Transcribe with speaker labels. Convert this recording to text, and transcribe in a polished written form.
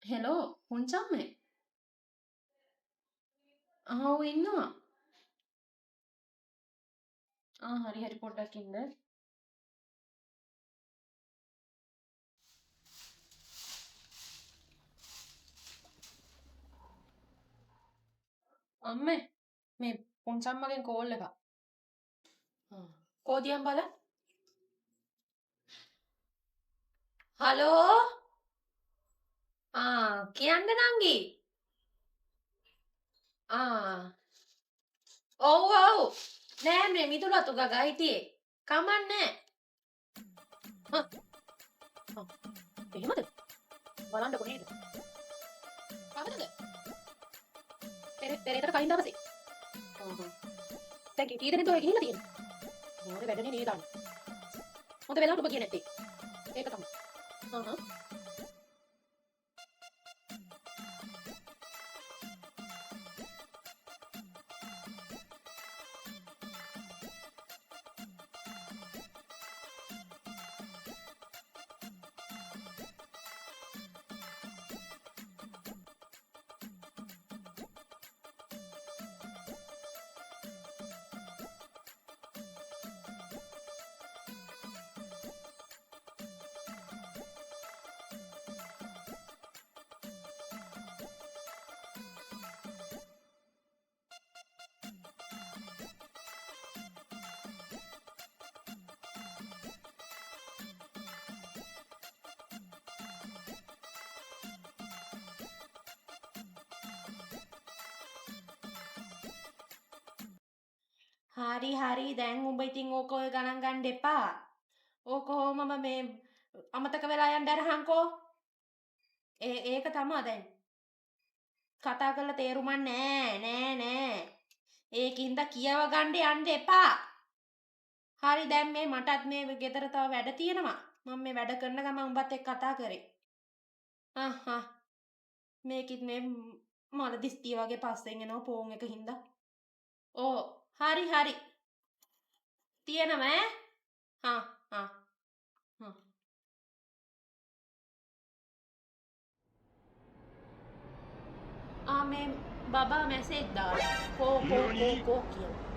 Speaker 1: Hello පුංචම්මේ. ඔව් ඉන්නවා. හරි හරි පොඩ්ඩක් ඉන්න. අම්මේ මේ පුංචම්මගෙන් කෝල් එකක්. කෝදියම් බල. හලෝ. කියන්න නංගි. ඔව් ඔව්. නෑ මේ මිදුලතු ගගා හිටියේ. කමන්නේ. එහෙමද? බලන්නකො නේද? කවදද? පෙරේතට කලින් දවසේ. දැන් කී දෙනෙක්ද ඔය ගිහිල්ලා තියෙන්නේ? මොකද වැඩනේ නේද අන්න. හොඳ වෙලාවට ඔබ කියන්නේ නැත්තේ. ඒක තමයි. හරි හරි දැන් උඹ ඉතින් ඕක ඔය ගණන් ගන්න එපා. ඕක කොහොමම මේ අමතක වෙලා යන්න අරහන්කෝ. ඒක තමයි දැන්. කතා කරලා තේරුමක් නෑ. ඒකින්ද කියව ගන්න යන්න එපා. හරි දැන් මේ මටත් මේ ගෙදර තව වැඩ තියෙනවා. මම මේ වැඩ කරන ගමන් උඹත් එක්ක කතා කරේ. මේකිත් මේ මල දිස්තිය වගේ පස්සෙන් එනවා ෆෝන් එක හින්දා. හරි. තියෙනවා ඈ. මේ බබා මැසේජ් දාලා කෝ කියලා.